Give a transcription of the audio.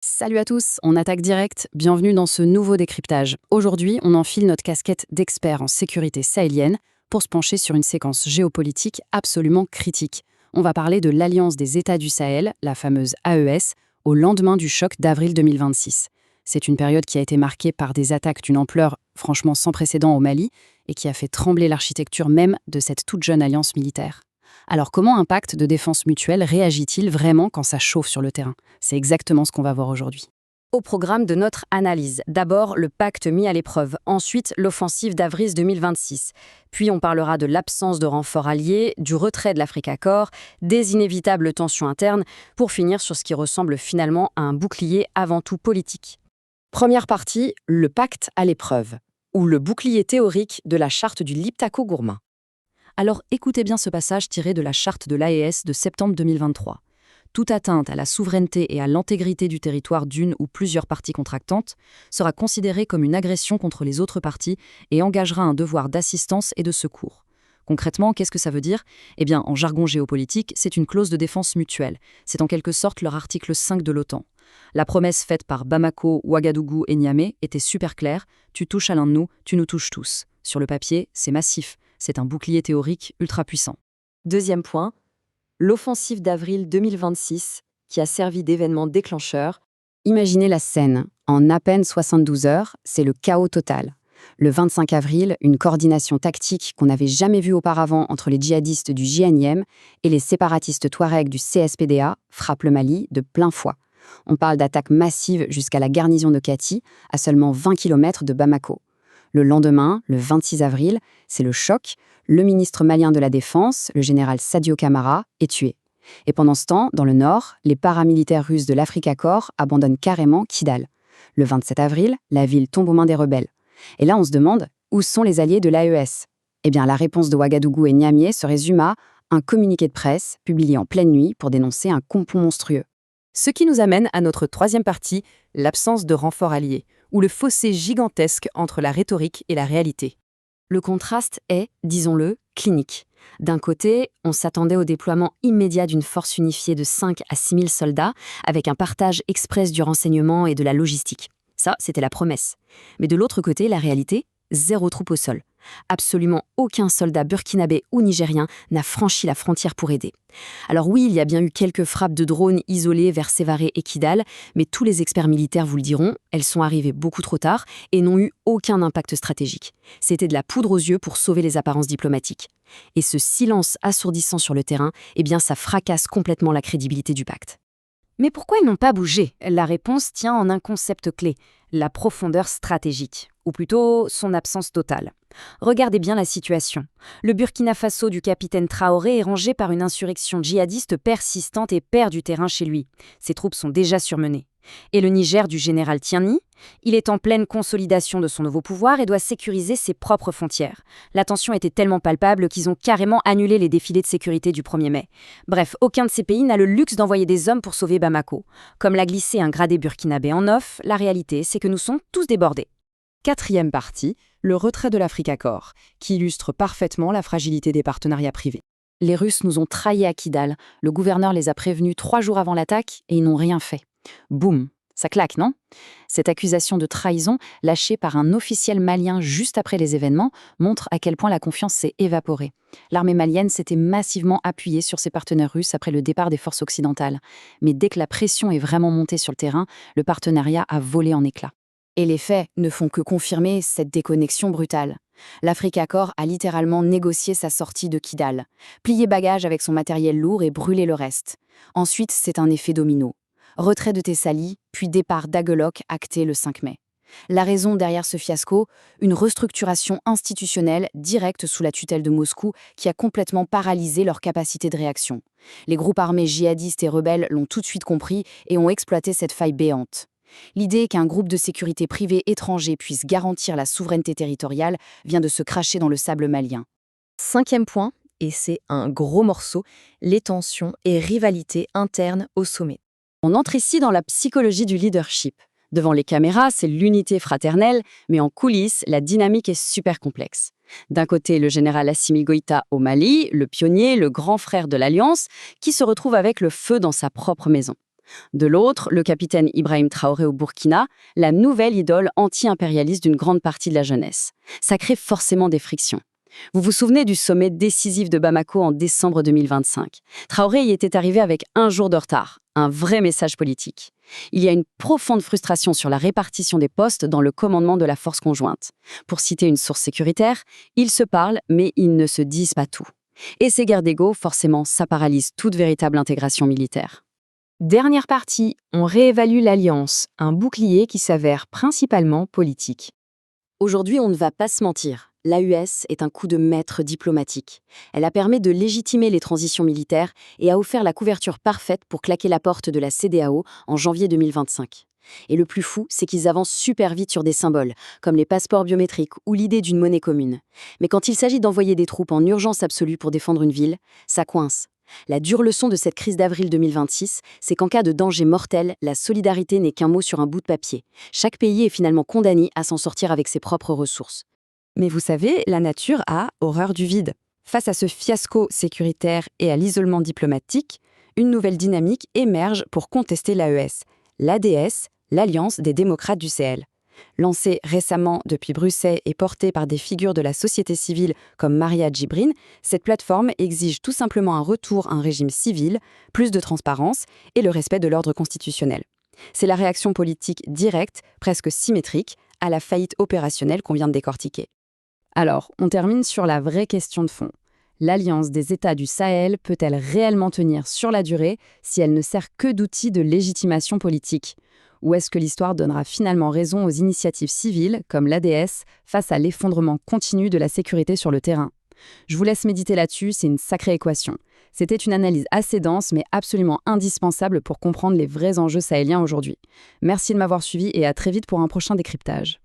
Salut à tous, on attaque direct, bienvenue dans ce nouveau décryptage. Aujourd'hui, on enfile notre casquette d'expert en sécurité sahélienne pour se pencher sur une séquence géopolitique absolument critique. On va parler de l'Alliance des États du Sahel, la fameuse AES, au lendemain du choc d'avril 2026. C'est une période qui a été marquée par des attaques d'une ampleur franchement sans précédent au Mali et qui a fait trembler l'architecture même de cette toute jeune alliance militaire. Alors comment un pacte de défense mutuelle réagit-il vraiment quand ça chauffe sur le terrain? C'est exactement ce qu'on va voir aujourd'hui. Au programme de notre analyse, d'abord le pacte mis à l'épreuve, ensuite l'offensive d'avril 2026. Puis on parlera de l'absence de renforts alliés, du retrait de l'Africa Corps, des inévitables tensions internes, pour finir sur ce qui ressemble finalement à un bouclier avant tout politique. Première partie, le pacte à l'épreuve, ou le bouclier théorique de la charte du Liptako-Gourma. Alors écoutez bien ce passage tiré de la charte de l'AES de septembre 2023. Toute atteinte à la souveraineté et à l'intégrité du territoire d'une ou plusieurs parties contractantes sera considérée comme une agression contre les autres parties et engagera un devoir d'assistance et de secours. Concrètement, qu'est-ce que ça veut dire? Eh bien, en jargon géopolitique, c'est une clause de défense mutuelle. C'est en quelque sorte leur article 5 de l'OTAN. La promesse faite par Bamako, Ouagadougou et Niamey était super claire. Tu touches à l'un de nous, tu nous touches tous. Sur le papier, c'est massif. C'est un bouclier théorique ultra puissant. Deuxième point, l'offensive d'avril 2026, qui a servi d'événement déclencheur. Imaginez la scène. En à peine 72 heures, c'est le chaos total. Le 25 avril, une coordination tactique qu'on n'avait jamais vue auparavant entre les djihadistes du JNIM et les séparatistes touaregs du CSPDA frappe le Mali de plein fouet. On parle d'attaques massives jusqu'à la garnison de Kati, à seulement 20 km de Bamako. Le lendemain, le 26 avril, c'est le choc. Le ministre malien de la Défense, le général Sadio Camara, est tué. Et pendant ce temps, dans le nord, les paramilitaires russes de l'Africa Corps abandonnent carrément Kidal. Le 27 avril, la ville tombe aux mains des rebelles. Et là, on se demande, où sont les alliés de l'AES? Eh bien, la réponse de Ouagadougou et Niamey se résume à un communiqué de presse publié en pleine nuit pour dénoncer un complot monstrueux. Ce qui nous amène à notre troisième partie, l'absence de renforts alliés, ou le fossé gigantesque entre la rhétorique et la réalité. Le contraste est, disons-le, clinique. D'un côté, on s'attendait au déploiement immédiat d'une force unifiée de 5 à 6 000 soldats, avec un partage express du renseignement et de la logistique. Ça, c'était la promesse. Mais de l'autre côté, la réalité, zéro troupe au sol. Absolument aucun soldat burkinabé ou nigérien n'a franchi la frontière pour aider. Alors oui, il y a bien eu quelques frappes de drones isolées vers Sévaré et Kidal, mais tous les experts militaires vous le diront, elles sont arrivées beaucoup trop tard et n'ont eu aucun impact stratégique. C'était de la poudre aux yeux pour sauver les apparences diplomatiques. Et ce silence assourdissant sur le terrain, eh bien ça fracasse complètement la crédibilité du pacte. Mais pourquoi ils n'ont pas bougé? La réponse tient en un concept clé, la profondeur stratégique, ou plutôt son absence totale. Regardez bien la situation. Le Burkina Faso du capitaine Traoré est rangé par une insurrection djihadiste persistante et perd du terrain chez lui. Ses troupes sont déjà surmenées. Et le Niger du général Tiani? Il est en pleine consolidation de son nouveau pouvoir et doit sécuriser ses propres frontières. La tension était tellement palpable qu'ils ont carrément annulé les défilés de sécurité du 1er mai. Bref, aucun de ces pays n'a le luxe d'envoyer des hommes pour sauver Bamako. Comme l'a glissé un gradé burkinabé en off, la réalité, c'est que nous sommes tous débordés. Quatrième partie, le retrait de l'Africa Corps, qui illustre parfaitement la fragilité des partenariats privés. Les Russes nous ont trahis à Kidal. Le gouverneur les a prévenus 3 jours avant l'attaque et ils n'ont rien fait. Boum, ça claque, non? Cette accusation de trahison, lâchée par un officiel malien juste après les événements, montre à quel point la confiance s'est évaporée. L'armée malienne s'était massivement appuyée sur ses partenaires russes après le départ des forces occidentales. Mais dès que la pression est vraiment montée sur le terrain, le partenariat a volé en éclats. Et les faits ne font que confirmer cette déconnexion brutale. L'Africa Corps a littéralement négocié sa sortie de Kidal, plié bagages avec son matériel lourd et brûlé le reste. Ensuite, c'est un effet domino. Retrait de Thessalie, puis départ d'Aguelok acté le 5 mai. La raison derrière ce fiasco, une restructuration institutionnelle directe sous la tutelle de Moscou qui a complètement paralysé leur capacité de réaction. Les groupes armés djihadistes et rebelles l'ont tout de suite compris et ont exploité cette faille béante. L'idée qu'un groupe de sécurité privé étranger puisse garantir la souveraineté territoriale vient de se cracher dans le sable malien. Cinquième point, et c'est un gros morceau, les tensions et rivalités internes au sommet. On entre ici dans la psychologie du leadership. Devant les caméras, c'est l'unité fraternelle, mais en coulisses, la dynamique est super complexe. D'un côté, le général Assimi Goïta au Mali, le pionnier, le grand frère de l'Alliance, qui se retrouve avec le feu dans sa propre maison. De l'autre, le capitaine Ibrahim Traoré au Burkina, la nouvelle idole anti-impérialiste d'une grande partie de la jeunesse. Ça crée forcément des frictions. Vous vous souvenez du sommet décisif de Bamako en décembre 2025 ? Traoré y était arrivé avec un jour de retard, un vrai message politique. Il y a une profonde frustration sur la répartition des postes dans le commandement de la force conjointe. Pour citer une source sécuritaire, ils se parlent, mais ils ne se disent pas tout. Et ces guerres d'ego, forcément, ça paralyse toute véritable intégration militaire. Dernière partie, on réévalue l'alliance, un bouclier qui s'avère principalement politique. Aujourd'hui, on ne va pas se mentir. L'AUS est un coup de maître diplomatique. Elle a permis de légitimer les transitions militaires et a offert la couverture parfaite pour claquer la porte de la CEDEAO en janvier 2025. Et le plus fou, c'est qu'ils avancent super vite sur des symboles, comme les passeports biométriques ou l'idée d'une monnaie commune. Mais quand il s'agit d'envoyer des troupes en urgence absolue pour défendre une ville, ça coince. La dure leçon de cette crise d'avril 2026, c'est qu'en cas de danger mortel, la solidarité n'est qu'un mot sur un bout de papier. Chaque pays est finalement condamné à s'en sortir avec ses propres ressources. Mais vous savez, la nature a horreur du vide. Face à ce fiasco sécuritaire et à l'isolement diplomatique, une nouvelle dynamique émerge pour contester l'AES, l'ADS, l'Alliance des démocrates du Sahel. Lancée récemment depuis Bruxelles et portée par des figures de la société civile comme Maria Djibrine, cette plateforme exige tout simplement un retour à un régime civil, plus de transparence et le respect de l'ordre constitutionnel. C'est la réaction politique directe, presque symétrique, à la faillite opérationnelle qu'on vient de décortiquer. Alors, on termine sur la vraie question de fond. L'Alliance des États du Sahel peut-elle réellement tenir sur la durée si elle ne sert que d'outil de légitimation politique ? Ou est-ce que l'histoire donnera finalement raison aux initiatives civiles, comme l'ADS, face à l'effondrement continu de la sécurité sur le terrain ? Je vous laisse méditer là-dessus, c'est une sacrée équation. C'était une analyse assez dense, mais absolument indispensable pour comprendre les vrais enjeux sahéliens aujourd'hui. Merci de m'avoir suivi et à très vite pour un prochain décryptage.